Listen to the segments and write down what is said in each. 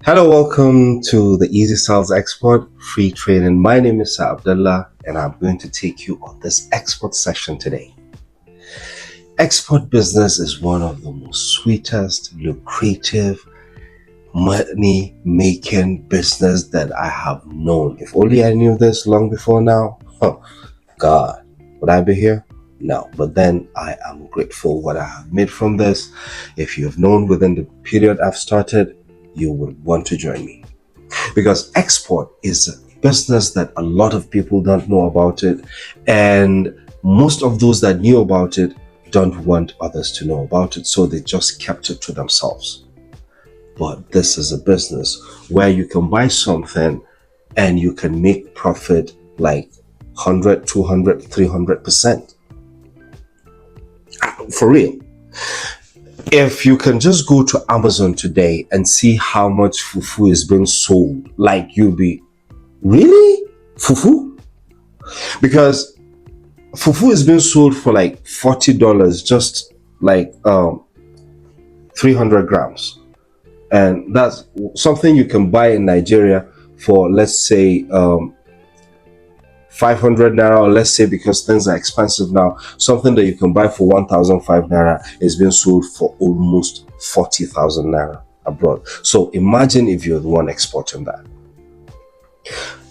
Hello, welcome to the Easy Sales Export Free Training. My name is Sir Abdullah and I'm going to take you on this export session today. Export business is one of the most sweetest, lucrative, money-making business that I have known. If only I knew this long before now, God, would I be here? No, but then I am grateful what I have made from this. If you have known within the period I've started, you would want to join me. Because export is a business that a lot of people don't know about it, and most of those that knew about it don't want others to know about it, so they just kept it to themselves. But this is a business where you can buy something and you can make profit like 100, 200, 300%. For real. If you can just go to Amazon today and see how much fufu is being sold, like you'll be, really? Fufu? Because fufu is being sold for like $40, just like 300 grams. And that's something you can buy in Nigeria for, let's say, 500 naira, or let's say, because things are expensive now, something that you can buy for 1,005 naira is being sold for almost 40,000 naira abroad. So imagine if you're the one exporting that.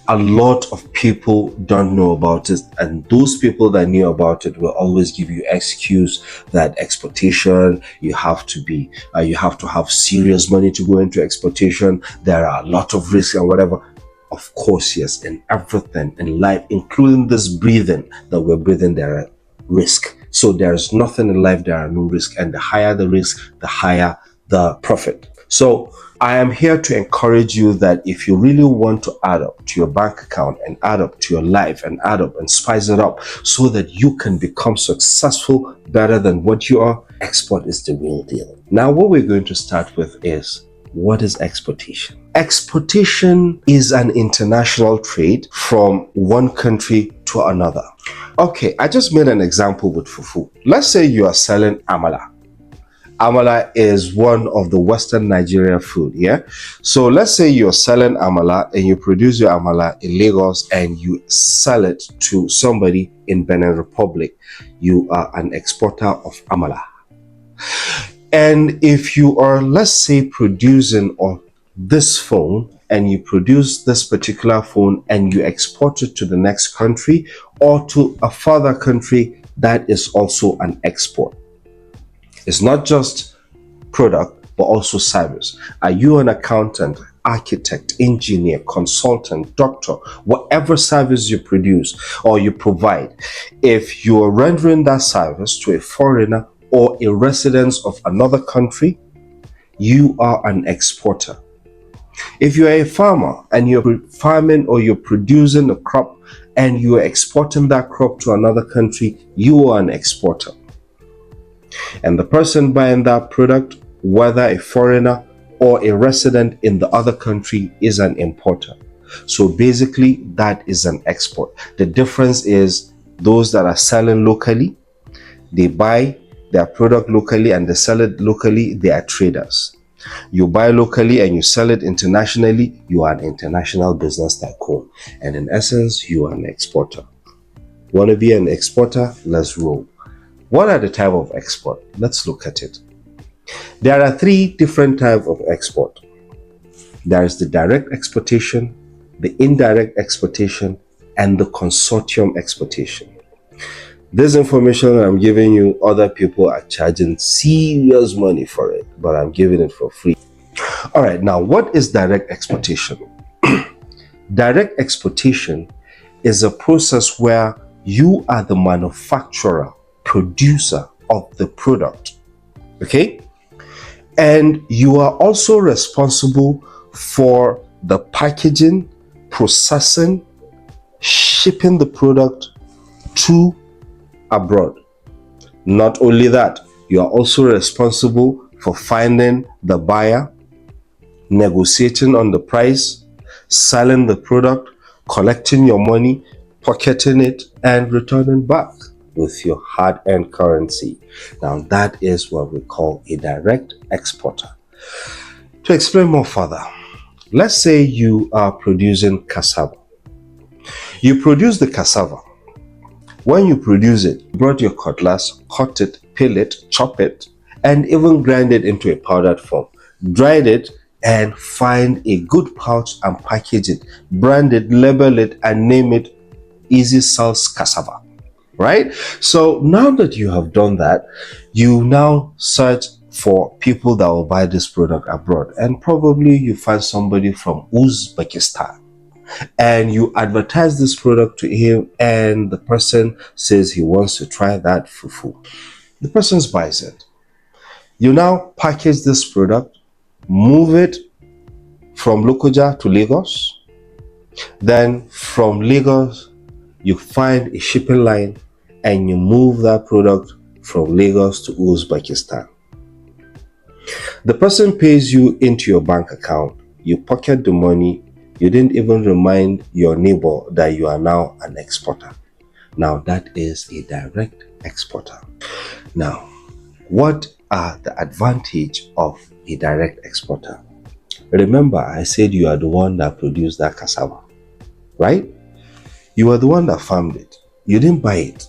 A lot of people don't know about it, and those people that knew about it will always give you excuse that exportation, you have to have serious money to go into exportation. There are a lot of risks and whatever. Of course, yes, in everything in life, including this breathing that we're breathing, there are risks. So there's nothing in life, there are no risks, and the higher the risk, the higher the profit. So I am here to encourage you that if you really want to add up to your bank account and add up to your life and add up and spice it up so that you can become successful better than what you are, export is the real deal. Now, what we're going to start with is, what is exportation? Exportation is an international trade from one country to another. Okay, I just made an example with fufu. Let's say you are selling amala. Amala is one of the Western Nigeria food, yeah? So let's say you're selling amala and you produce your amala in Lagos and you sell it to somebody in Benin Republic. You are an exporter of amala. And if you are, let's say, producing on this phone, and you produce this particular phone and you export it to the next country or to a further country, that is also an export. It's not just product, but also service. Are you an accountant, architect, engineer, consultant, doctor, whatever service you produce or you provide, if you are rendering that service to a foreigner or a resident of another country, you are an exporter. If you are a farmer and you're farming or you're producing a crop and you are exporting that crop to another country, you are an exporter. And the person buying that product, whether a foreigner or a resident in the other country, is an importer. So basically, that is an export. The difference is those that are selling locally, they buy their product locally and they sell it locally, they are traders. You buy locally and you sell it internationally, you are an international business tycoon. And in essence, you are an exporter. Want to be an exporter? Let's roll. What are the type of export? Let's look at it. There are three different types of export. There is the direct exportation, the indirect exportation, and the consortium exportation. This information I'm giving you, other people are charging serious money for it, but I'm giving it for free. All right, now what is direct exportation? Direct exportation is a process where you are the manufacturer, producer of the product, okay? And you are also responsible for the packaging, processing, shipping the product to abroad. Not only that, you are also responsible for finding the buyer, negotiating on the price, selling the product, collecting your money, pocketing it, and returning back with your hard-earned currency. Now that is what we call a direct exporter. To explain more further, let's say you are producing cassava. You produce the cassava. When you produce it, you brought your cutlass, cut it, peel it, chop it, and even grind it into a powdered form. Dried it and find a good pouch and package it. Brand it, label it, and name it Easy Sells Cassava. Right? So now that you have done that, you now search for people that will buy this product abroad. And probably you find somebody from Uzbekistan. And you advertise this product to him, and the person says he wants to try that fufu. The person buys it. You now package this product, move it from Lokoja to Lagos. Then from Lagos, you find a shipping line and you move that product from Lagos to Uzbekistan. The person pays you into your bank account. You pocket the money. You didn't even remind your neighbor that you are now an exporter. Now that is a direct exporter. Now, what are the advantages of a direct exporter? Remember, I said you are the one that produced that cassava, right? You are the one that farmed it. You didn't buy it.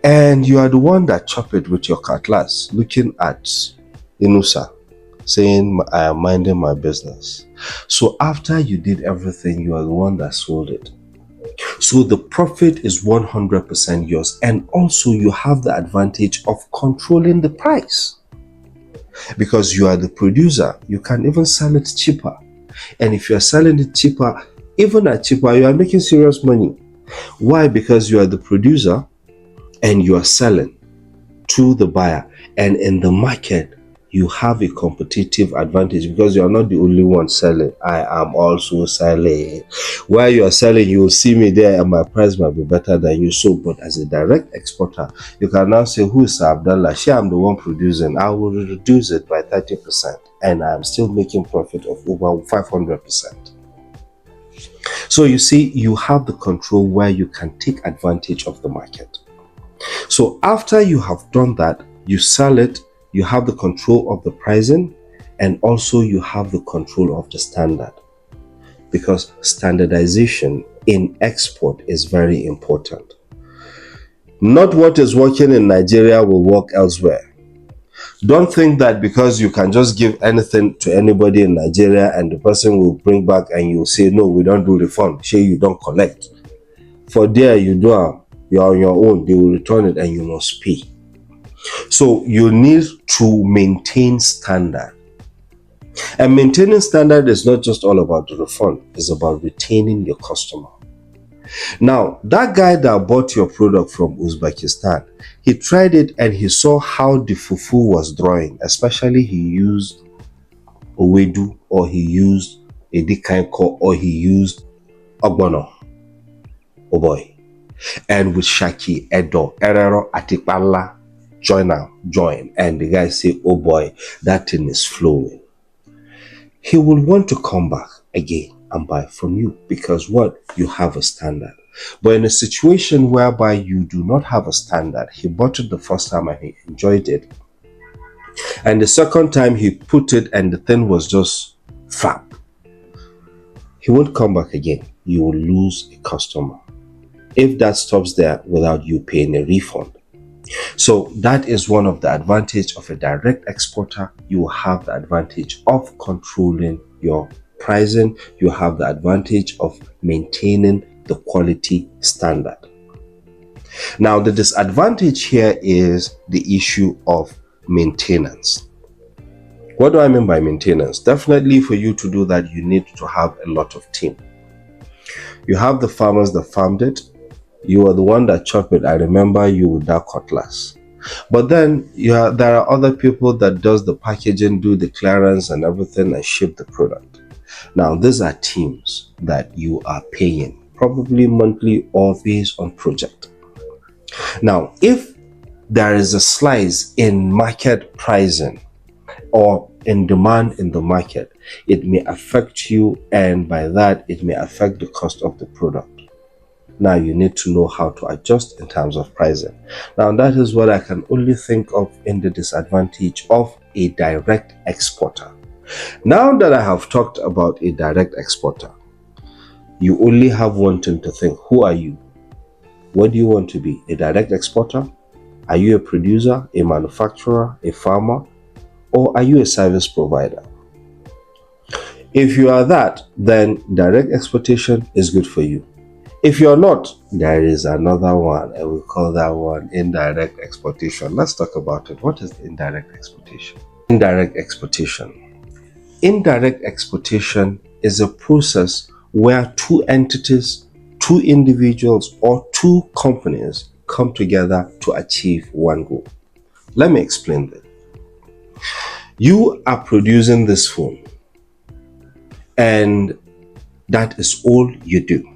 And you are the one that chopped it with your cutlass, looking at Inusa, saying, I am minding my business. So after you did everything, you are the one that sold it. So the profit is 100% yours. And also you have the advantage of controlling the price. Because you are the producer, you can even sell it cheaper. And if you are selling it cheaper, even at cheaper, you are making serious money. Why? Because you are the producer and you are selling to the buyer. And in the market, you have a competitive advantage because you are not the only one selling. I am also selling. While you are selling, you will see me there and my price might be better than you. So, but as a direct exporter, you can now say, who is Abdallah? She, I'm the one producing. I will reduce it by 30% and I'm still making profit of over 500%. So you see, you have the control where you can take advantage of the market. So after you have done that, you sell it, you have the control of the pricing, and also you have the control of the standard. Because standardization in export is very important. Not what is working in Nigeria will work elsewhere. Don't think that because you can just give anything to anybody in Nigeria and the person will bring back and you will say, no, we don't do refund. Say you don't collect. For there, you do you're on your own. They will return it and you must pay. So you need to maintain standard. And maintaining standard is not just all about the refund. It's about retaining your customer. Now, that guy that bought your product from Uzbekistan, he tried it and he saw how the fufu was drawing. Especially he used owedu, or he used edikaiko, or he used ogbono. Oh boy. And with shaki, edo, erero, atipala, join. And the guy say, oh boy, that thing is flowing. He will want to come back again and buy from you because what? You have a standard. But in a situation whereby you do not have a standard, he bought it the first time and he enjoyed it. And the second time he put it and the thing was just fab. He won't come back again. You will lose a customer. If that stops there without you paying a refund. So that is one of the advantages of a direct exporter. You have the advantage of controlling your pricing. You have the advantage of maintaining the quality standard. Now, the disadvantage here is the issue of maintenance. What do I mean by maintenance? Definitely for you to do that, you need to have a lot of team. You have the farmers that farmed it. You are the one that chopped it. I remember you with that cutlass. But then there are other people that does the packaging, do the clearance and everything and ship the product. Now, these are teams that you are paying, probably monthly or based on project. Now, if there is a slice in market pricing or in demand in the market, it may affect you, and by that, it may affect the cost of the product. Now you need to know how to adjust in terms of pricing. Now that is what I can only think of in the disadvantage of a direct exporter. Now that I have talked about a direct exporter, you only have one thing to think. Who are you? What do you want to be? A direct exporter? Are you a producer, a manufacturer, a farmer, or are you a service provider? If you are that, then direct exportation is good for you. If you're not, there is another one, and we call that one indirect exportation. Let's talk about it. What is indirect exportation? Indirect exportation. Indirect exportation is a process where two entities, two individuals, or two companies come together to achieve one goal. Let me explain this. You are producing this phone, and that is all you do.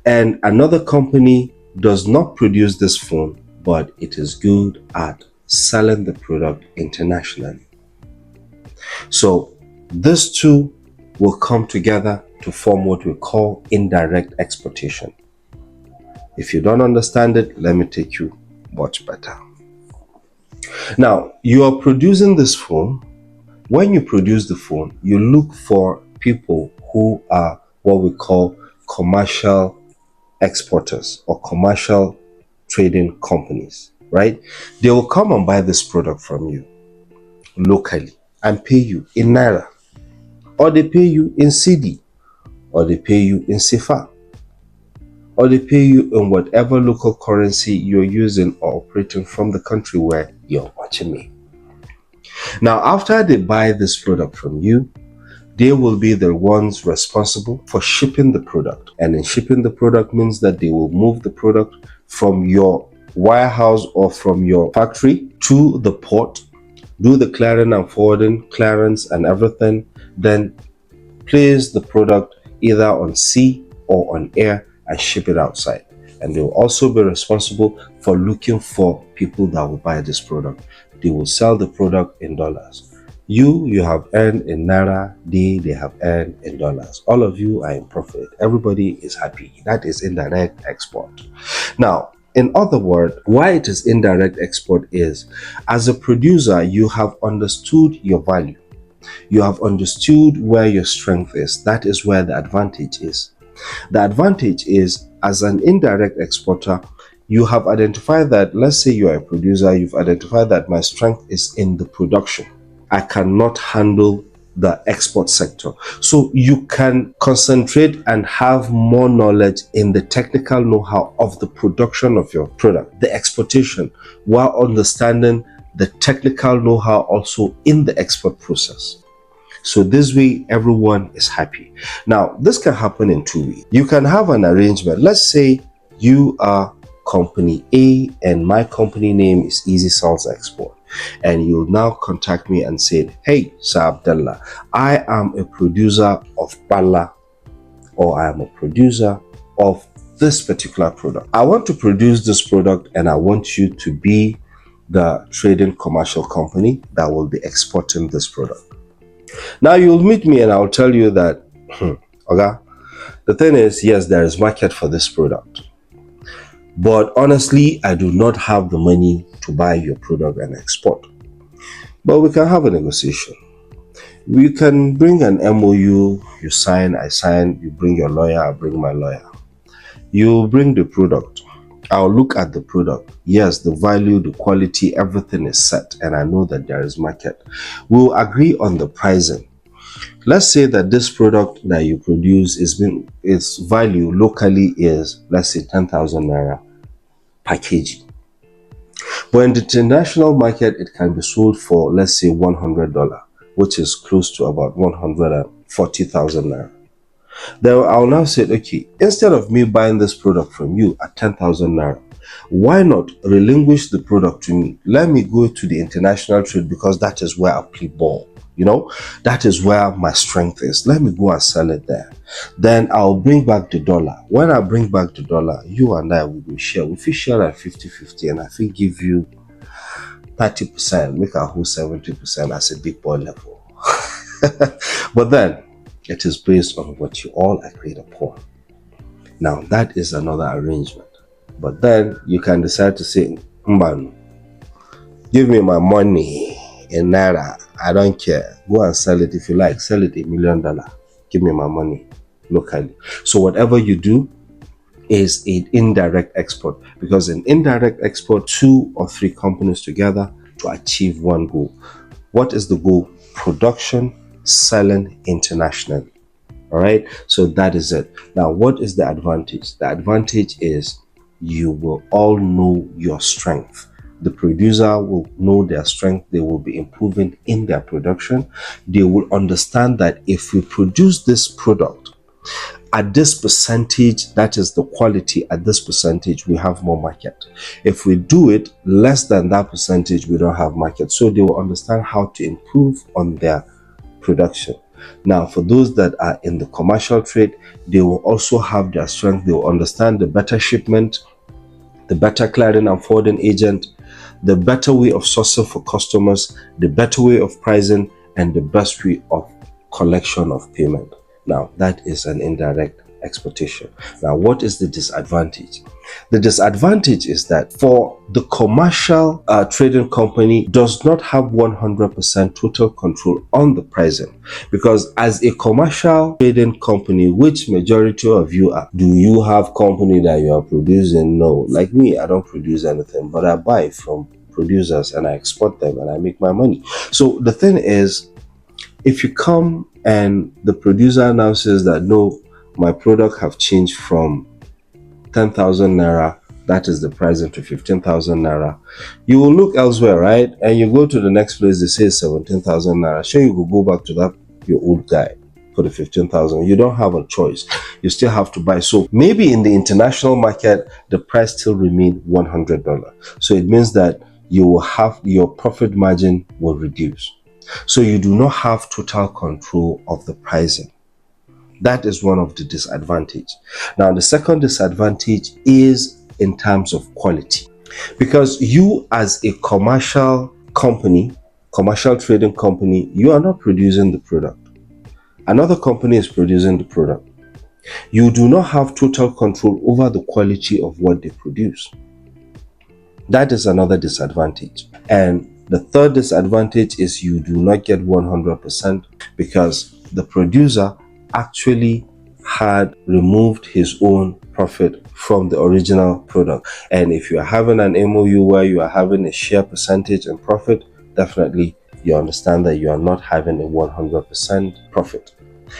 And another company does not produce this phone, but it is good at selling the product internationally. So these two will come together to form what we call indirect exportation. If you don't understand it, let me take you much better. Now, you are producing this phone. When you produce the phone, you look for people who are what we call commercial exporters or commercial trading companies, right? They will come and buy this product from you locally and pay you in Naira, or they pay you in CD, or they pay you in CFA, or they pay you in whatever local currency you're using or operating from the country where you're watching me. Now, after they buy this product from you, they will be the ones responsible for shipping the product. And in shipping the product means that they will move the product from your warehouse or from your factory to the port, do the clearing and forwarding, clearance and everything, then place the product either on sea or on air and ship it outside. And they will also be responsible for looking for people that will buy this product. They will sell the product in dollars. You have earned in Naira, they have earned in dollars. All of you are in profit. Everybody is happy. That is indirect export. Now, in other words, why it is indirect export is, as a producer, you have understood your value. You have understood where your strength is. That is where the advantage is. The advantage is, as an indirect exporter, you have identified that, let's say you are a producer, you've identified that my strength is in the production. I cannot handle the export sector. So you can concentrate and have more knowledge in the technical know-how of the production of your product, the exportation, while understanding the technical know-how also in the export process. So this way, everyone is happy. Now, this can happen in two ways. You can have an arrangement. Let's say you are company A and my company name is Easy Sales Export. And you'll now contact me and say, hey, Sir Abdullah, I am a producer of Bala, or I am a producer of this particular product. I want to produce this product and I want you to be the trading commercial company that will be exporting this product. Now you'll meet me and I'll tell you that, okay, the thing is, yes, there is market for this product. But honestly, I do not have the money to buy your product and export. But we can have a negotiation. We can bring an MOU, you sign, I sign, you bring your lawyer, I bring my lawyer. You bring the product. I'll look at the product. Yes, the value, the quality, everything is set and I know that there is market. We'll agree on the pricing. Let's say that this product that you produce its value locally is, let's say, 10,000 Naira per kg. But in the international market, it can be sold for, let's say, $100, which is close to about 140,000 Naira. Then I'll now say, okay, instead of me buying this product from you at 10,000 Naira, why not relinquish the product to me? Let me go to the international trade because that is where I play ball. You know, that is where my strength is. Let me go and sell it there. Then I'll bring back the dollar. When I bring back the dollar, you and I will share. We will share at 50-50 and I think give you 30%, make a whole 70% as a big boy level. But then it is based on what you all agreed upon. Now that is another arrangement. But then you can decide to say, Mbanu, give me my money in Naira I don't care. Go and sell it if you like. Sell it $1,000,000. Give me my money locally. So whatever you do is an indirect export, because in indirect export, 2 or 3 companies together to achieve one goal. What is the goal? Production, selling internationally. All right. So that is it. Now, what is the advantage? The advantage is you will all know your strength. The producer will know their strength. They will be improving in their production. They will understand that if we produce this product at this percentage, that is the quality, at this percentage, we have more market. If we do it less than that percentage, we don't have market. So they will understand how to improve on their production. Now, for those that are in the commercial trade, they will also have their strength. They will understand the better shipment, the better clearing and forwarding agent, the better way of sourcing for customers, the better way of pricing, and the best way of collection of payment. Now, that is an indirect exportation. Now, what is the disadvantage? The disadvantage is that for the commercial trading company does not have 100% total control on the pricing, because as a commercial trading company, which majority of you are, do you have company that you are producing? No. Like me, I don't produce anything, but I buy from producers and I export them and I make my money. So the thing is, if you come and the producer now says that no, my product have changed from 10,000 naira, that is the price, into 15,000 naira, you will look elsewhere, right? And you go to the next place, they say 17,000 naira. Sure, you will go back to that your old guy for the 15,000. You don't have a choice. You still have to buy. So maybe in the international market, the price still remain $100. So it means that you will have your profit margin will reduce. So you do not have total control of the pricing. That is one of the disadvantages. Now, the second disadvantage is in terms of quality. Because you as a commercial company, commercial trading company, you are not producing the product. Another company is producing the product. You do not have total control over the quality of what they produce. That is another disadvantage. And the third disadvantage is you do not get 100%, because the producer actually had removed his own profit from the original product. And if you are having an MOU where you are having a share percentage in profit, definitely you understand that you are not having a 100% profit.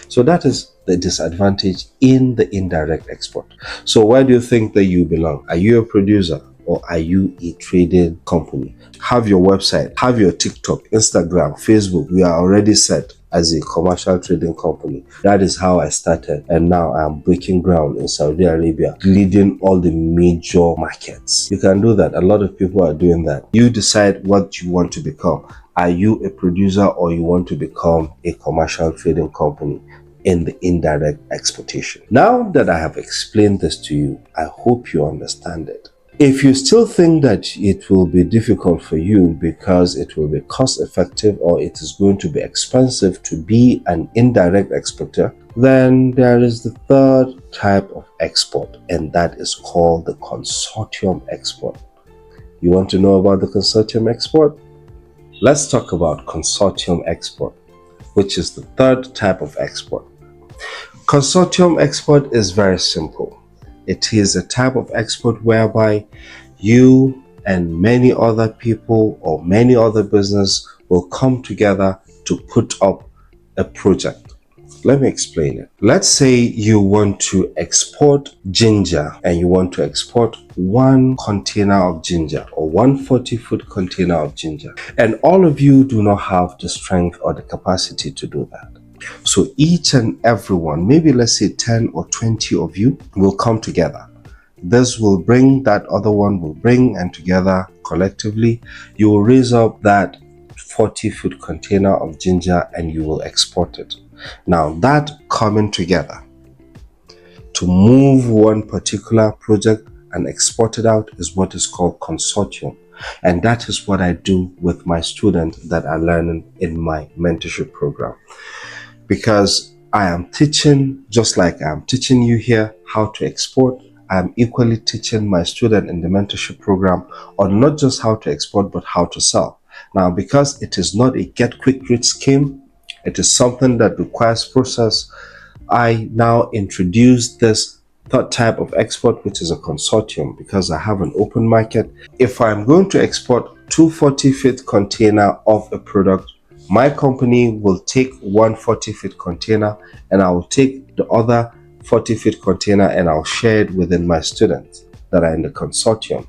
So that is the disadvantage in the indirect export. So where do you think that you belong? Are you a producer or are you a trading company? Have your website, have your TikTok, Instagram, Facebook. We are already set as a commercial trading company. That is how I started, and now I'm breaking ground in Saudi Arabia, leading all the major markets. You can do that. A lot of people are doing that. You decide what you want to become. Are you a producer or you want to become a commercial trading company in the indirect exportation? Now that I have explained this to you, I hope you understand it. If you still think that it will be difficult for you because it will be cost effective or it is going to be expensive to be an indirect exporter, then there is the third type of export, and that is called the consortium export. You want to know about the consortium export? Let's talk about consortium export, which is the third type of export. Consortium export is very simple. It is a type of export whereby you and many other people or many other business will come together to put up a project. Let me explain it. Let's say you want to export ginger and you want to export 1 container of ginger or 140-foot container of ginger, and all of you do not have the strength or the capacity to do that. So each and everyone, maybe let's say 10 or 20 of you, will come together. This will bring, that other one will bring, and together collectively you will raise up that 40-foot container of ginger and you will export it. Now that coming together to move one particular project and export it out is what is called consortium. And that is what I do with my students that are learning in my mentorship program. Because I am teaching, just like I am teaching you here how to export, I am equally teaching my student in the mentorship program on not just how to export, but how to sell. Now, because it is not a get quick rich scheme, it is something that requires process. I now introduce this third type of export, which is a consortium, because I have an open market. If I'm going to export 240-feet container of a product, my company will take one 40-feet container and I will take the other 40-feet container and I'll share it within my students that are in the consortium.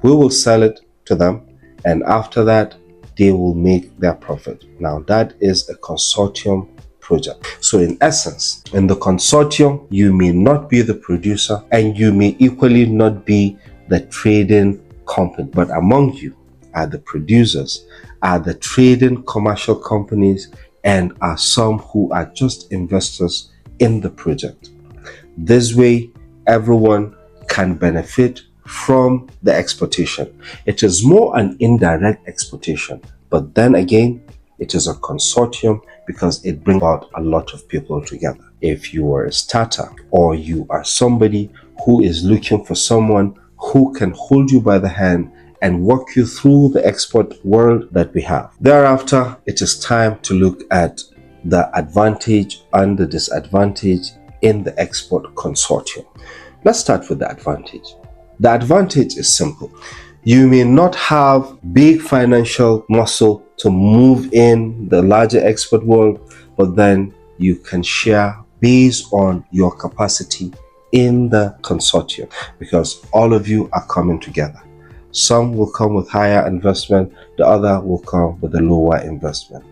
We will sell it to them, and after that, they will make their profit. Now, that is a consortium project. So in essence, in the consortium, you may not be the producer and you may equally not be the trading company, but among you are the producers, are the trading commercial companies, and are some who are just investors in the project. This way, everyone can benefit from the exportation. It is more an indirect exportation, but then again, it is a consortium because it brings about a lot of people together. If you are a starter or you are somebody who is looking for someone who can hold you by the hand and walk you through the export world that we have. Thereafter, it is time to look at the advantage and the disadvantage in the export consortium. Let's start with the advantage. The advantage is simple. You may not have big financial muscle to move in the larger export world, but then you can share based on your capacity in the consortium because all of you are coming together. Some will come with higher investment, the other will come with a lower investment.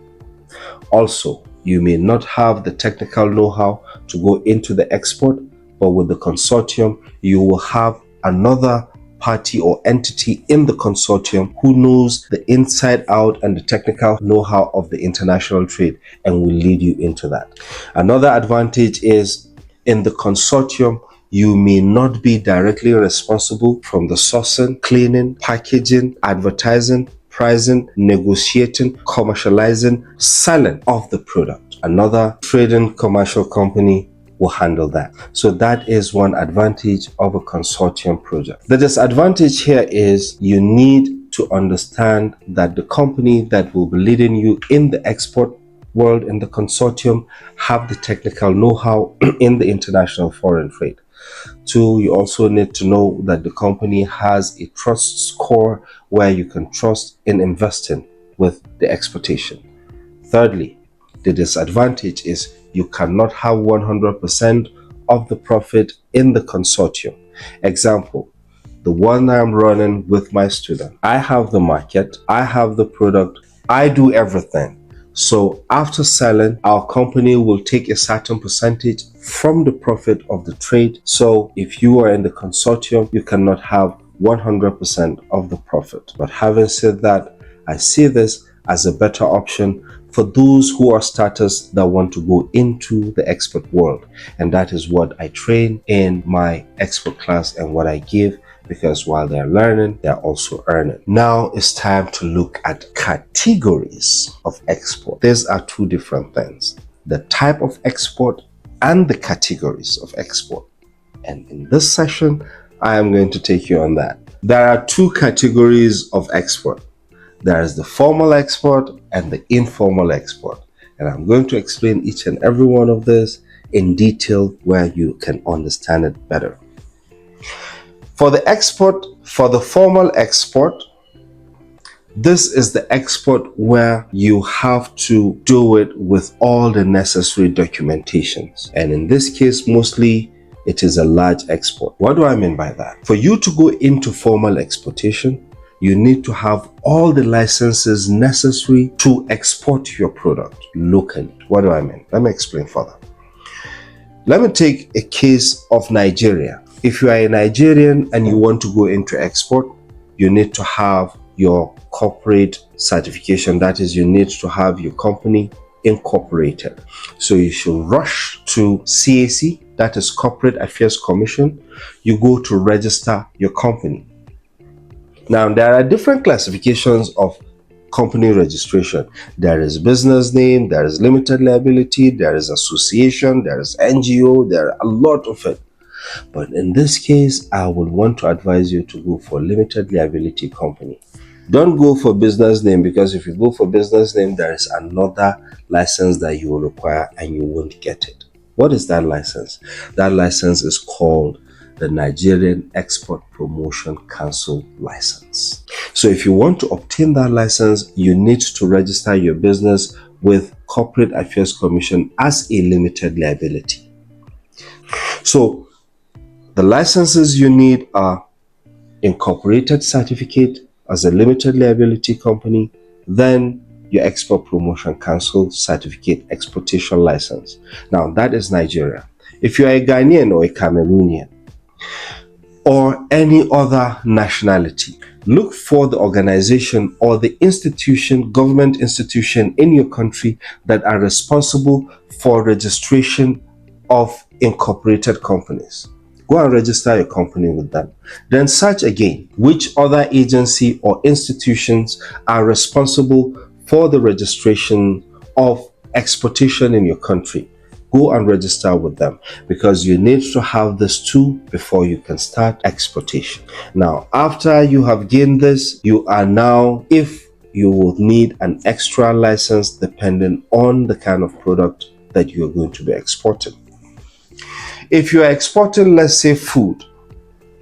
Also, you may not have the technical know-how to go into the export, but with the consortium, you will have another party or entity in the consortium who knows the inside out and the technical know-how of the international trade and will lead you into that. Another advantage is in the consortium, you may not be directly responsible from the sourcing, cleaning, packaging, advertising, pricing, negotiating, commercializing, selling of the product. Another trading commercial company will handle that. So that is one advantage of a consortium project. The disadvantage here is you need to understand that the company that will be leading you in the export world in the consortium have the technical know-how in the international foreign trade. Two, you also need to know that the company has a trust score where you can trust in investing with the exportation. Thirdly, the disadvantage is you cannot have 100% of the profit in the consortium. Example, the one I'm running with my student. I have the market, I have the product, I do everything. So after selling, our company will take a certain percentage from the profit of the trade. So if you are in the consortium, you cannot have 100% of the profit. But having said that, I see this as a better option for those who are starters that want to go into the export world. And that is what I train in my export class and what I give, because while they're learning, they're also earning. Now it's time to look at categories of export. These are two different things: the type of export and the categories of export. And in this session, I am going to take you on that. There are two categories of export. There is the formal export and the informal export. And I'm going to explain each and every one of this in detail where you can understand it better. For the formal export, this is the export where you have to do it with all the necessary documentations. And in this case, mostly it is a large export. What do I mean by that? For you to go into formal exportation, you need to have all the licenses necessary to export your product locally. What do I mean? Let me explain further. Let me take a case of Nigeria. If you are a Nigerian and you want to go into export, you need to have your corporate certification. That is, you need to have your company incorporated. So you should rush to CAC, that is Corporate Affairs Commission. You go to register your company. Now, there are different classifications of company registration. There is business name, there is limited liability, there is association, there is NGO, there are a lot of it. But in this case, I would want to advise you to go for limited liability company. Don't go for business name, because if you go for business name, there is another license that you will require and you won't get it. What is that license? That license is called the Nigerian Export Promotion Council license. So if you want to obtain that license, you need to register your business with Corporate Affairs Commission as a limited liability. So the licenses you need are incorporated certificate as a limited liability company, then your Export Promotion Council certificate exportation license. Now that is Nigeria. If you are a Ghanaian or a Cameroonian or any other nationality, look for the organization or the institution, government institution in your country that are responsible for registration of incorporated companies. Go and register your company with them. Then search again which other agency or institutions are responsible for the registration of exportation in your country. Go and register with them, because you need to have this too before you can start exportation. Now, after you have gained this, you are now, if you will need an extra license depending on the kind of product that you are going to be exporting. If you are exporting, let's say, food,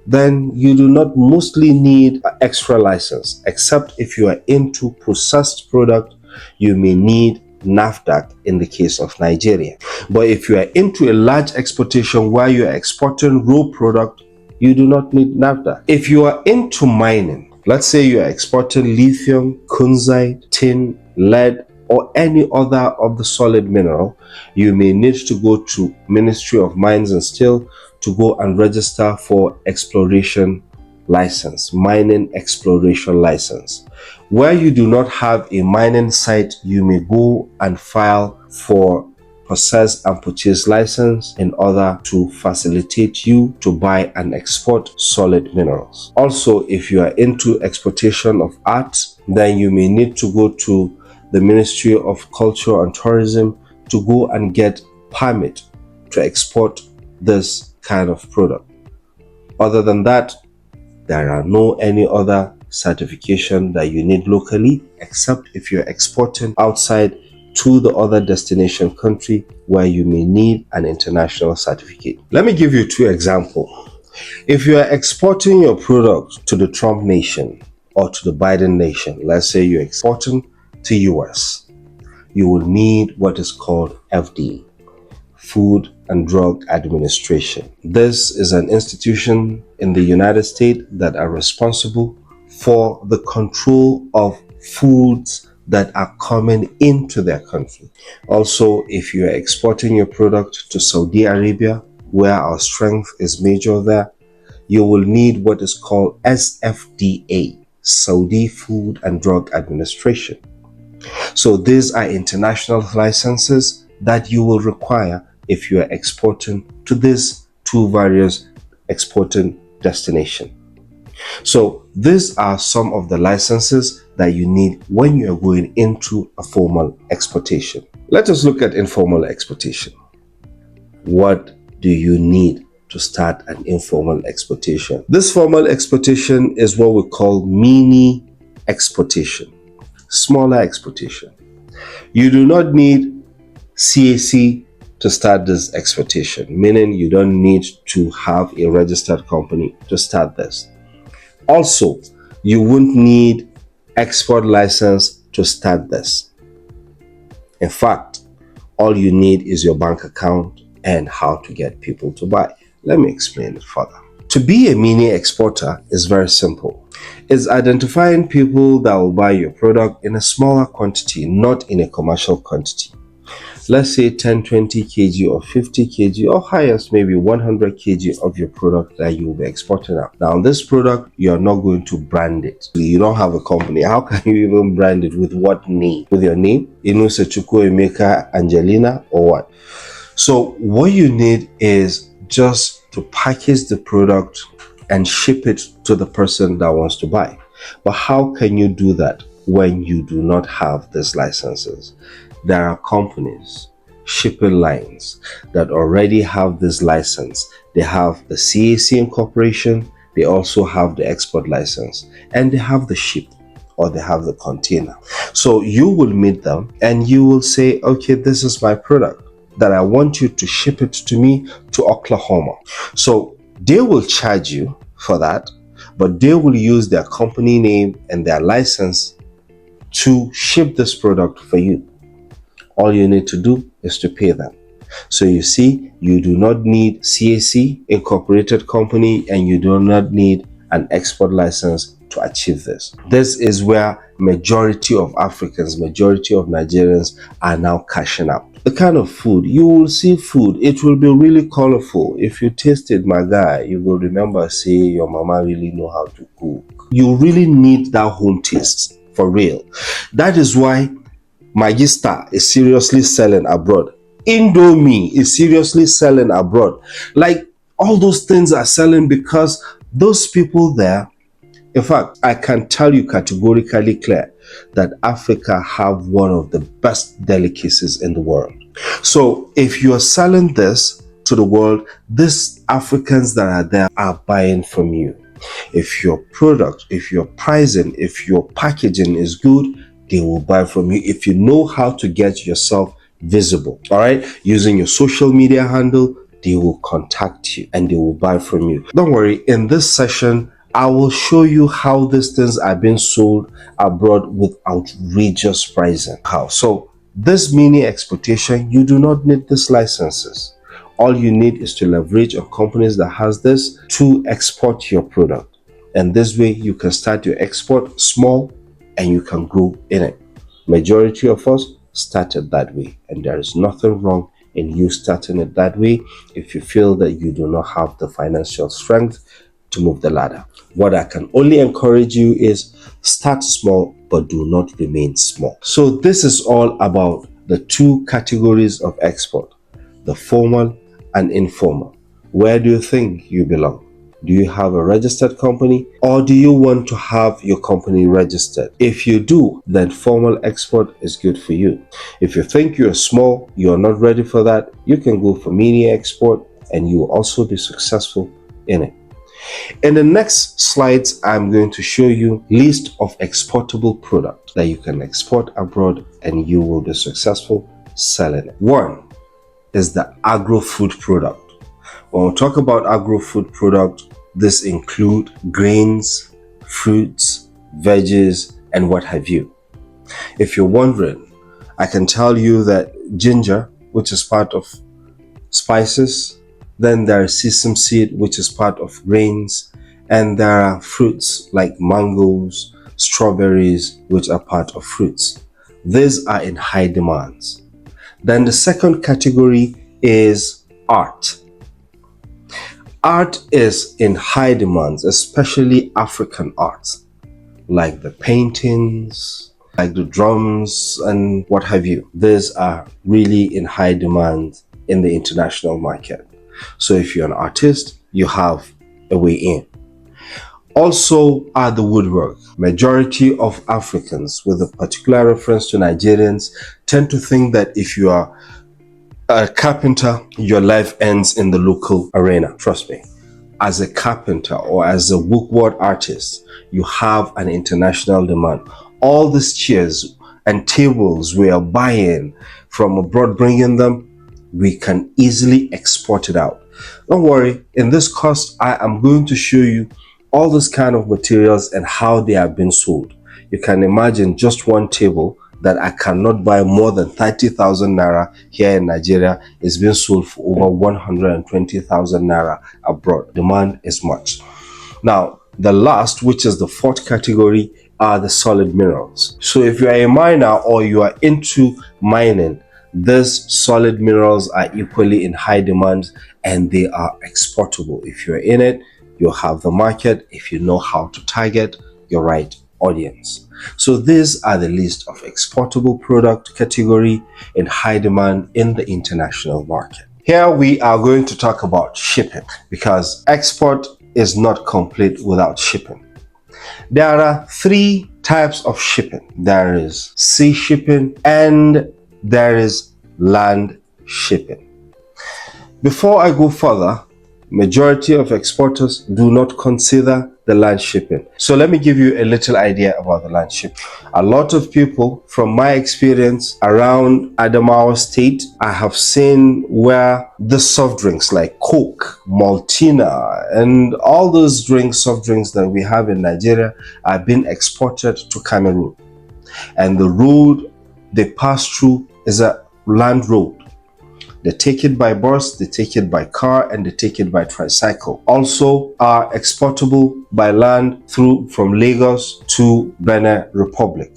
then you do not mostly need an extra license, except if you are into processed product, you may need NAFDAC in the case of Nigeria. But if you are into a large exportation where you are exporting raw product, you do not need NAFDAC. If you are into mining, let's say you are exporting lithium, kunzite, tin, lead, or any other of the solid mineral, you may need to go to Ministry of Mines and Steel to go and register for exploration license, mining exploration license. Where you do not have a mining site, you may go and file for possess and purchase license in order to facilitate you to buy and export solid minerals. Also, if you are into exportation of art, then you may need to go to the Ministry of Culture and Tourism to go and get permit to export this kind of product. Other than that, there are no any other certification that you need locally, except if you're exporting outside to the other destination country where you may need an international certificate. Let me give you two examples. If you are exporting your product to the Trump nation or to the Biden nation, let's say you're exporting to US, you will need what is called FDA, Food and Drug Administration. This is an institution in the United States that are responsible for the control of foods that are coming into their country. Also, if you are exporting your product to Saudi Arabia, where our strength is major there, you will need what is called SFDA, Saudi Food and Drug Administration. So these are international licenses that you will require if you are exporting to these two various exporting destinations. So these are some of the licenses that you need when you are going into a formal exportation. Let us look at informal exportation. What do you need to start an informal exportation? This formal exportation is what we call mini exportation, smaller exportation. You do not need CAC to start this exportation, meaning you don't need to have a registered company to start this. Also, you won't need export license to start this. In fact, all you need is your bank account and how to get people to buy. Let me explain it further. To be a mini exporter is very simple. It's identifying people that will buy your product in a smaller quantity, not in a commercial quantity. Let's say 10, 20 kg or 50 kg or highest maybe 100 kg of your product that you will be exporting out. Now this product, you are not going to brand it. You don't have a company. How can you even brand it? With what name? With your name? Inuse Chuko Emeka Angelina or what? So what you need is just to package the product and ship it to the person that wants to buy. But how can you do that when you do not have these licenses? There are companies, shipping lines that already have this license. They have the CAC incorporation, they also have the export license, and they have the ship. or they have the container. So you will meet them and you will say, okay, this is my product that I want you to ship it to me to Oklahoma. So they will charge you for that, but they will use their company name and their license to ship this product for you. All you need to do is to pay them. So you see, you do not need CAC, incorporated company, and you do not need an export license to achieve this. This is where majority of Africans, majority of Nigerians are now cashing out. The kind of food, you will see food, it will be really colorful. If you taste it, my guy, you will remember, say, your mama really know how to cook. You really need that home taste, for real. That is why Magista is seriously selling abroad. Indomie is seriously selling abroad. Like, all those things are selling because those people there, in fact, I can tell you categorically clear that Africa have one of the best delicacies in the world. So if you are selling this to the world, these Africans that are there are buying from you. If your product, if your pricing, if your packaging is good, they will buy from you. If you know how to get yourself visible, all right, using your social media handle, they will contact you and they will buy from you. Don't worry, in this session, I will show you how these things are being sold abroad with outrageous pricing. How? So this mini exportation, you do not need these licenses. All you need is to leverage on companies that has this to export your product. And this way you can start your export small and you can grow in it. Majority of us started that way, and there is nothing wrong in you starting it that way if you feel that you do not have the financial strength to move the ladder. What I can only encourage you is start small, but do not remain small. So this is all about the two categories of export, the formal and informal. Where do you think you belong? Do you have a registered company, or do you want to have your company registered? If you do, then formal export is good for you. If you think you're small, you're not ready for that, you can go for mini export and you will also be successful in it. In the next slides, I'm going to show you list of exportable products that you can export abroad and you will be successful selling it. One is the agro-food product. When we talk about agro-food product, this include grains, fruits, veggies, and what have you. If you're wondering, I can tell you that ginger, which is part of spices, then there is sesame seed, which is part of grains, and there are fruits like mangoes, strawberries, which are part of fruits. These are in high demands. Then the second category is art. Art is in high demands, especially African art, like the paintings, like the drums and what have you. These are really in high demand in the international market. So if you're an artist, you have a way in. Also are the woodwork. Majority of Africans, with a particular reference to Nigerians, tend to think that if you are a carpenter, your life ends in the local arena. Trust me. As a carpenter or as a woodwork artist, you have an international demand. All these chairs and tables we are buying from abroad, bringing them, we can easily export it out. Don't worry, in this course, I am going to show you all these kind of materials and how they are being sold. You can imagine just one table that I cannot buy more than 30,000 naira here in Nigeria is being sold for over 120,000 naira abroad. Demand is much. Now, the last, which is the fourth category, are the solid minerals. So if you are a miner or you are into mining, these solid minerals are equally in high demand and they are exportable. If you're in it, you'll have the market if you know how to target your right audience. So these are the list of exportable product category in high demand in the international market. Here we are going to talk about shipping, because export is not complete without shipping. There are three types of shipping. There is sea shipping and there is land shipping. Before I go further, Majority of exporters do not consider the land shipping. So let me give you a little idea about the land shipping. A lot of people, from my experience around Adamawa State, I have seen where the soft drinks like Coke, Maltina, and all those soft drinks that we have in Nigeria are being exported to Cameroon. And the road they pass through is a land road. They take it by bus, they take it by car, and they take it by tricycle. Also are exportable by land from Lagos to Benin Republic.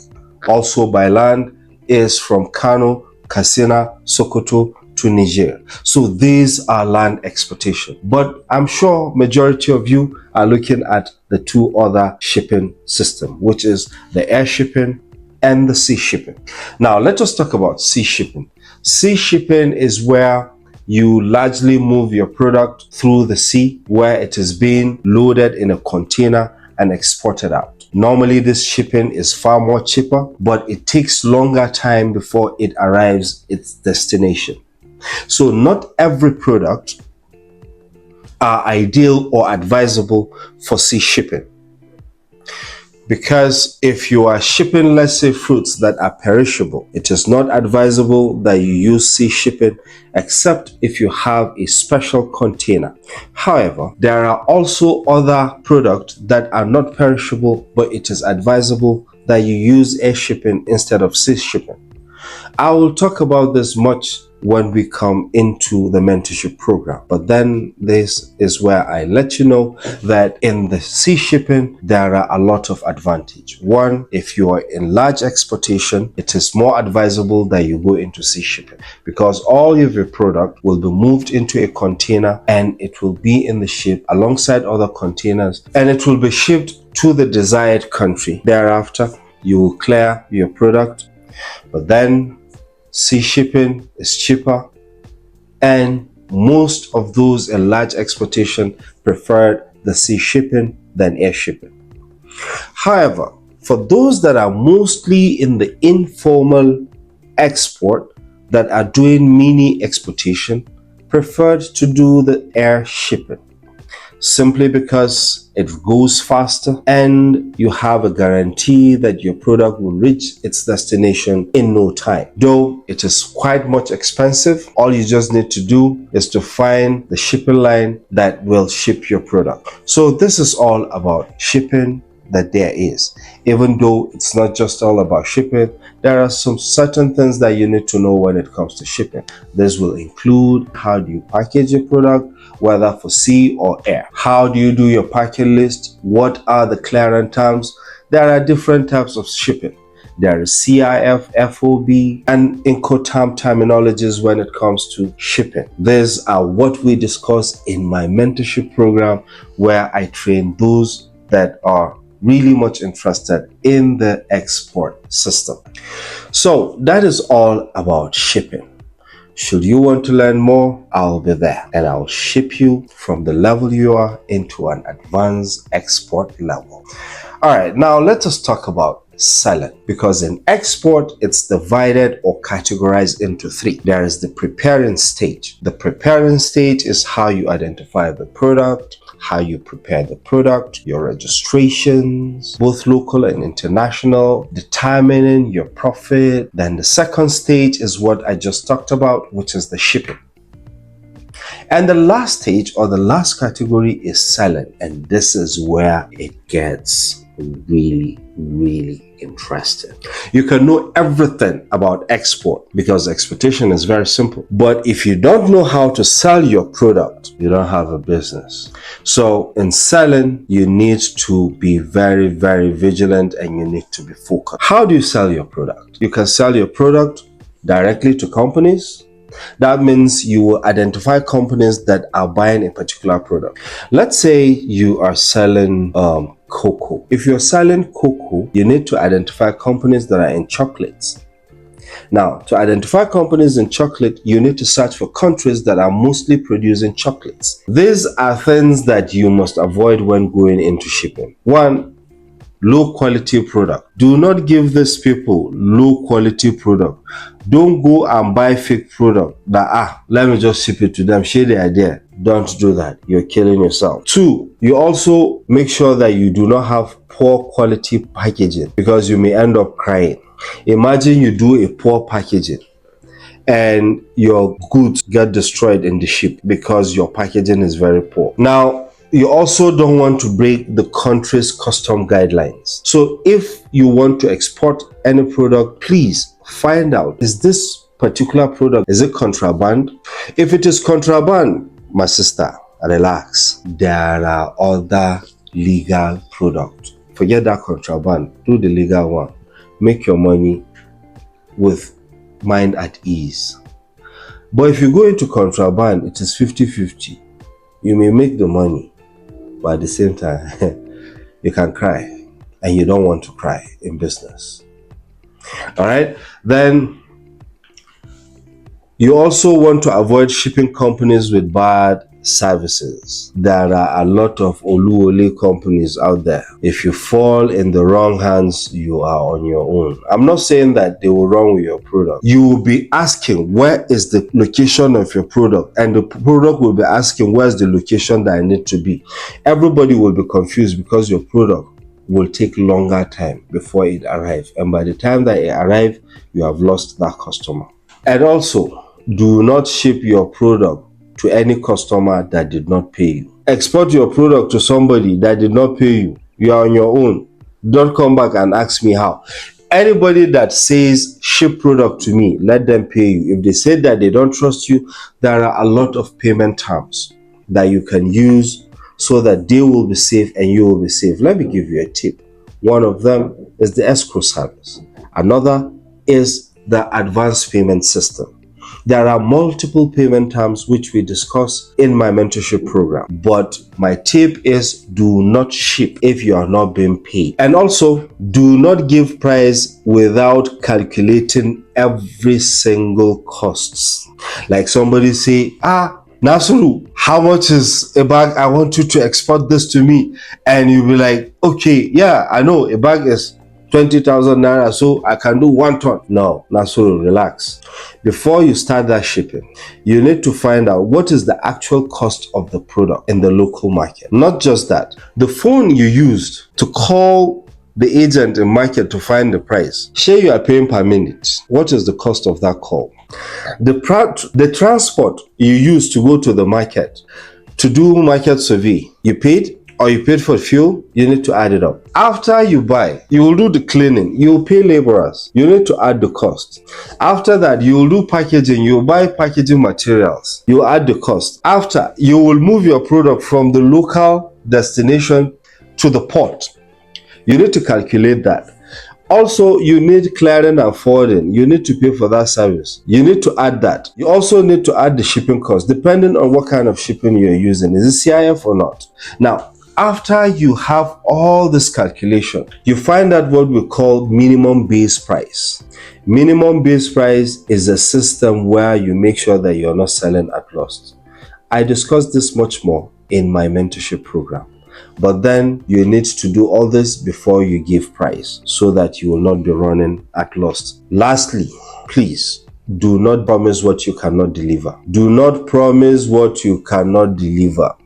Also by land is from Kano, Katsina, Sokoto to Niger. So these are land exportation. But I'm sure majority of you are looking at the two other shipping system, which is the air shipping and the sea shipping. Now let us talk about sea shipping. Sea shipping is where you largely move your product through the sea, where it is being loaded in a container and exported out. Normally this shipping is far more cheaper, but it takes longer time before it arrives its destination. So not every product are ideal or advisable for sea shipping. Because if you are shipping, let's say, fruits that are perishable, it is not advisable that you use sea shipping except if you have a special container. However, there are also other products that are not perishable, but it is advisable that you use air shipping instead of sea shipping. I will talk about this much when we come into the mentorship program. But then this is where I let you know that in the sea shipping, there are a lot of advantage. One, if you are in large exportation, it is more advisable that you go into sea shipping because all of your product will be moved into a container and it will be in the ship alongside other containers and it will be shipped to the desired country. Thereafter, you will clear your product, but then sea shipping is cheaper and most of those in large exportation preferred the sea shipping than air shipping. However, for those that are mostly in the informal export that are doing mini exportation, preferred to do the air shipping simply because it goes faster and you have a guarantee that your product will reach its destination in no time. Though it is quite much expensive, all you just need to do is to find the shipping line that will ship your product. So this is all about shipping that there is. Even though it's not just all about shipping, there are some certain things that you need to know when it comes to shipping. This will include how do you package your product, whether for sea or air. How do you do your packing list? What are the clearance terms? There are different types of shipping. There is CIF, FOB, and Incoterm terminologies when it comes to shipping. These are what we discuss in my mentorship program, where I train those that are really much interested in the export system. So that is all about shipping. Should you want to learn more, I'll be there and I'll ship you from the level you are into an advanced export level. All right, now let us talk about selling, because in export it's divided or categorized into three. There is the preparing stage. The preparing stage is how you identify the product, how you prepare the product, your registrations, both local and international, determining your profit. Then the second stage is what I just talked about, which is the shipping. And the last stage or the last category is selling. And this is where it gets really interesting. You can know everything about export because exportation is very simple. But if you don't know how to sell your product, you don't have a business. So in selling, you need to be very vigilant and you need to be focused. How do you sell your product? You can sell your product directly to companies. That means you will identify companies that are buying a particular product. Let's say you are selling cocoa. If you're selling cocoa, you need to identify companies that are in chocolates. Now, to identify companies in chocolate, you need to search for countries that are mostly producing chocolates. These are things that you must avoid when going into shipping. One, low quality product. Do not give these people low quality product. Don't go and buy fake product that, let me just ship it to them, share the idea. Don't do that. You're killing yourself. 2, you also make sure that you do not have poor quality packaging, because you may end up crying. Imagine you do a poor packaging and your goods get destroyed in the ship because your packaging is very poor. Now, you also don't want to break the country's custom guidelines. So if you want to export any product, please find out, is this particular product, is it contraband? If it is contraband, my sister, relax. There are other legal products. Forget that contraband. Do the legal one. Make your money with mind at ease. But if you go into contraband, it is 50-50. You may make the money, but at the same time, you can cry, and you don't want to cry in business. All right? Then you also want to avoid shipping companies with bad services. There are a lot of Oluwole companies out there. If you fall in the wrong hands, you are on your own. I'm not saying that they will run with your product. You will be asking, where is the location of your product? And the product will be asking, where's the location that I need to be? Everybody will be confused because your product will take longer time before it arrives. And by the time that it arrives, you have lost that customer. And also, do not ship your product to any customer that did not pay you. Export your product to somebody that did not pay you. You are on your own. Don't come back and ask me how. Anybody that says ship product to me, let them pay you. If they say that they don't trust you, there are a lot of payment terms that you can use so that they will be safe and you will be safe. Let me give you a tip. One of them is the escrow service. Another is the advance payment system. There are multiple payment terms which we discuss in my mentorship program. But my tip is, do not ship if you are not being paid. And also, do not give price without calculating every single costs. Like somebody say, Nasuru, how much is a bag? I want you to export this to me. And you'll be like, okay, yeah, I know a bag is 20,000 naira, so I can do 1 ton. No, Nasuru, relax. Before you start that shipping, you need to find out what is the actual cost of the product in the local market. Not just that, the phone you used to call the agent in market to find the price, say you are paying per minute. What is the cost of that call? The transport you use to go to the market to do market survey, you paid? Or you paid for fuel, you need to add it up. After you buy, you will do the cleaning, you will pay laborers, you need to add the cost. After that, you will do packaging, you will buy packaging materials, you will add the cost. After, you will move your product from the local destination to the port. You need to calculate that. Also, you need clearing and forwarding. You need to pay for that service. You need to add that. You also need to add the shipping cost, depending on what kind of shipping you're using. Is it CIF or not? Now, after you have all this calculation, you find out what we call minimum base price. Minimum base price is a system where you make sure that you're not selling at loss. I discussed this much more in my mentorship program. But then you need to do all this before you give price so that you will not be running at loss. Lastly, please do not promise what you cannot deliver. Do not promise what you cannot deliver.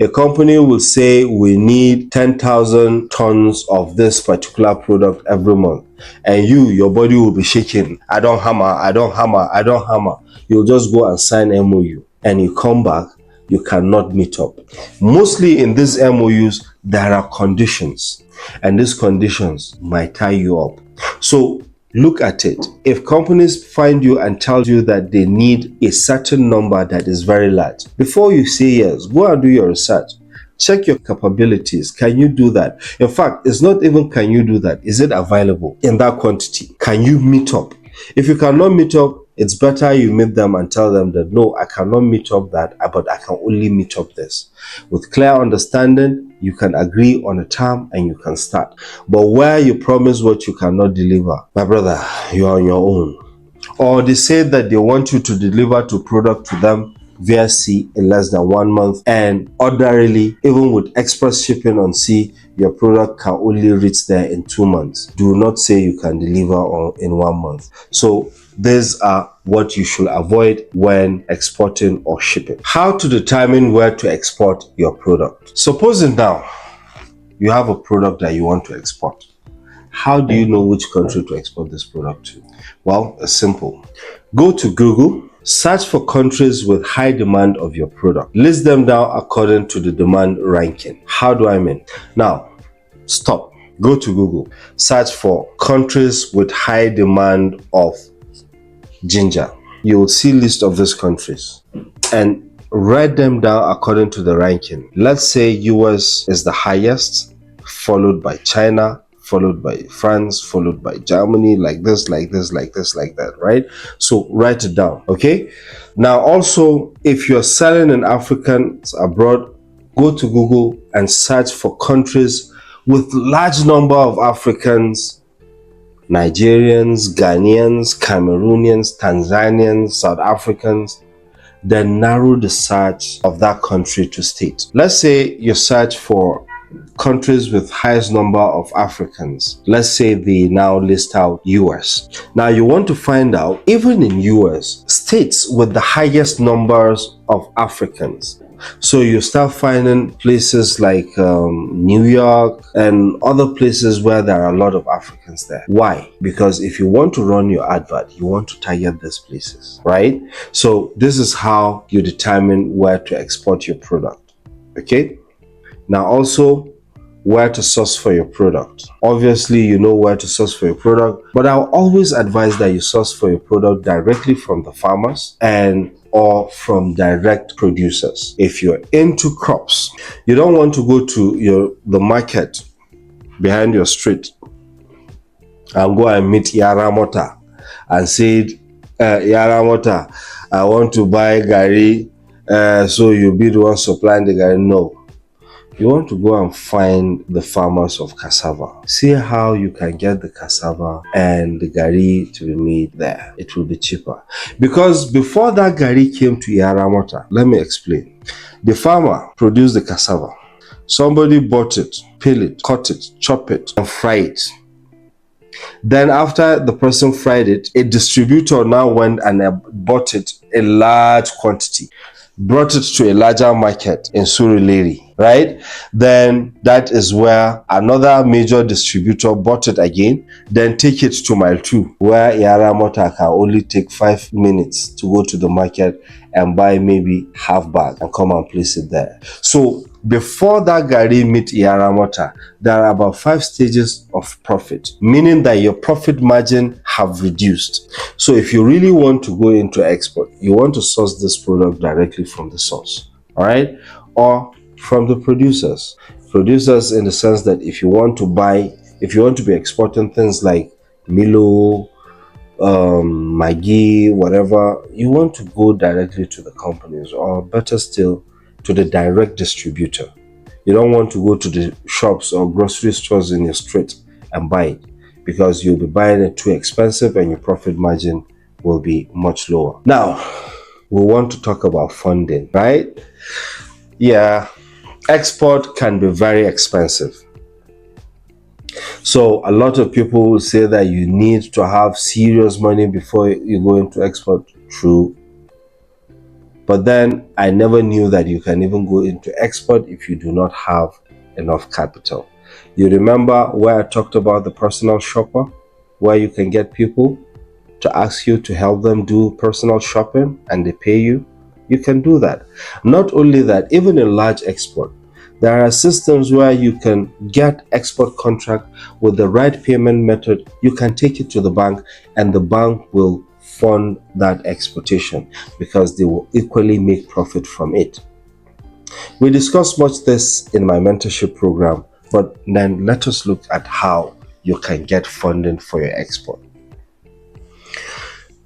A company will say we need 10,000 tons of this particular product every month. And your body will be shaking. I don't hammer. You'll just go and sign MOU. And you come back, you cannot meet up. Mostly in these MOUs, there are conditions. And these conditions might tie you up. So look at it. If companies find you and tell you that they need a certain number that is very large, before you say yes, go and do your research. Check your capabilities. Can you do that? In fact, it's not even can you do that. Is it available in that quantity? Can you meet up? If you cannot meet up, it's better you meet them and tell them that, no, I cannot meet up that, but I can only meet up this. With clear understanding, you can agree on a term and you can start. But where you promise what you cannot deliver, my brother, you are on your own. Or they say that they want you to deliver to product to them via sea in less than 1 month, and ordinarily, even with express shipping on sea, your product can only reach there in 2 months. Do not say you can deliver in 1 month. So these are what you should avoid when exporting or shipping. How to determine where to export your product? Supposing now you have a product that you want to export. How do you know which country to export this product to? Well, it's simple. Go to Google, search for countries with high demand of your product. List them down according to the demand ranking. How do I mean? Now, stop. Go to Google, search for countries with high demand of ginger. You will see list of these countries and write them down according to the ranking. Let's say US is the highest, followed by China, followed by France, followed by Germany, like this, like this, like this, like that, right? So write it down, okay? Now also, if you're selling in Africans abroad, go to Google and search for countries with large number of Africans, Nigerians, Ghanaians, Cameroonians, Tanzanians, South Africans. Then narrow the search of that country to state. Let's say you search for countries with highest number of Africans. Let's say they now list out US. Now you want to find out, even in US, states with the highest numbers of Africans. So you start finding places like New York and other places where there are a lot of Africans there. Why? Because if you want to run your advert, you want to target these places, right? So this is how you determine where to export your product, okay? Now also, where to source for your product. Obviously, you know where to source for your product, but I'll always advise that you source for your product directly from the farmers or from direct producers. If you're into crops, you don't want to go to the market behind your street and go and meet Yaramota and say, Yaramota, I want to buy gari, so you be the one supplying the gari. No. You want to go and find the farmers of cassava. See how you can get the cassava and the gari to be made there. It will be cheaper. Because before that gari came to Yaramota, let me explain. The farmer produced the cassava. Somebody bought it, peel it, cut it, chop it, and fry it. Then after the person fried it, a distributor now went and bought it in large quantity, brought it to a larger market in Surulere, right? Then that is where another major distributor bought it again, then take it to Mile 2, where Yaramota can only take 5 minutes to go to the market and buy maybe half bag and come and place it there. So before that gari meet Yaramota, there are about 5 stages of profit, meaning that your profit margin have reduced. So if you really want to go into export, you want to source this product directly from the source, all right? Or from the producers. Producers in the sense that if you want to be exporting things like Milo, Maggi, whatever, you want to go directly to the companies, or better still, to the direct distributor. You don't want to go to the shops or grocery stores in your street and buy it, because you'll be buying it too expensive and your profit margin will be much lower. Now, we want to talk about funding, right? Yeah, export can be very expensive. So a lot of people will say that you need to have serious money before you go into export. True. But then I never knew that you can even go into export if you do not have enough capital. You remember where I talked about the personal shopper, where you can get people to ask you to help them do personal shopping and they pay you? You can do that. Not only that, even in large export, there are systems where you can get export contract with the right payment method. You can take it to the bank and the bank will fund that exportation because they will equally make profit from it. We discussed much this in my mentorship program, but then let us look at how you can get funding for your export.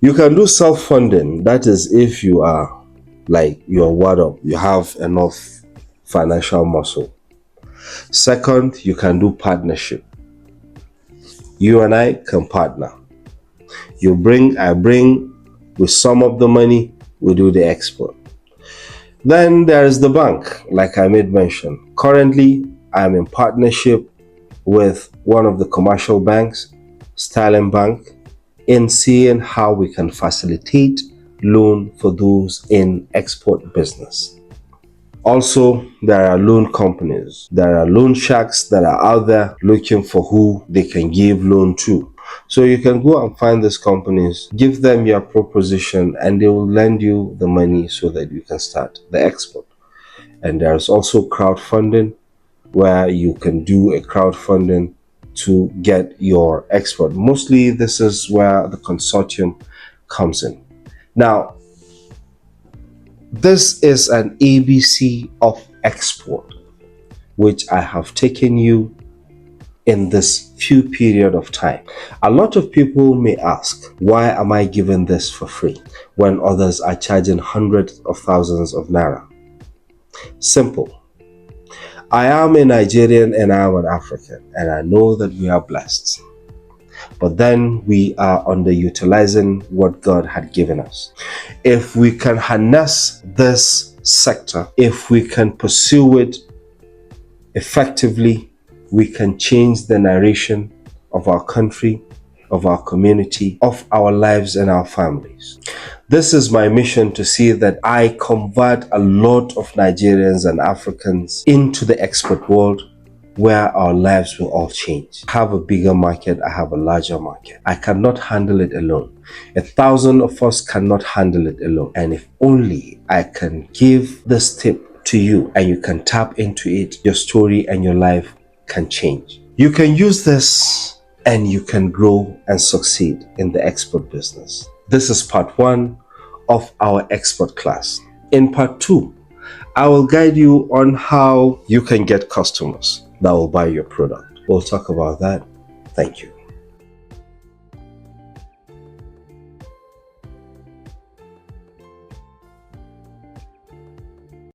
You can do self-funding. That is if you are word up, you have enough financial muscle. Second, you can do partnership. You and I can partner. I bring with some of the money, we do the export. Then there is the bank, like I made mention. Currently, I'm in partnership with one of the commercial banks, Sterling Bank, in seeing how we can facilitate loan for those in export business. Also, there are loan companies, there are loan sharks that are out there looking for who they can give loan to. So you can go and find these companies, give them your proposition, and they will lend you the money so that you can start the export. And there's also crowdfunding, where you can do a crowdfunding to get your export. Mostly this is where the consortium comes in. Now, this is an ABC of export, which I have taken you in this few period of time. A lot of people may ask, why am I giving this for free when others are charging hundreds of thousands of naira? Simple. I am a Nigerian and I am an African, and I know that we are blessed. But then we are underutilizing what God had given us. If we can harness this sector, if we can pursue it effectively, we can change the narration of our country, of our community, of our lives and our families. This is my mission, to see that I convert a lot of Nigerians and Africans into the export world, where our lives will all change. I have a bigger market, I have a larger market. I cannot handle it alone. 1,000 of us cannot handle it alone. And if only I can give this tip to you and you can tap into it, your story and your life can change. You can use this and you can grow and succeed in the export business. This is part 1 of our export class. In part 2, I will guide you on how you can get customers that will buy your product. We'll talk about that. Thank you.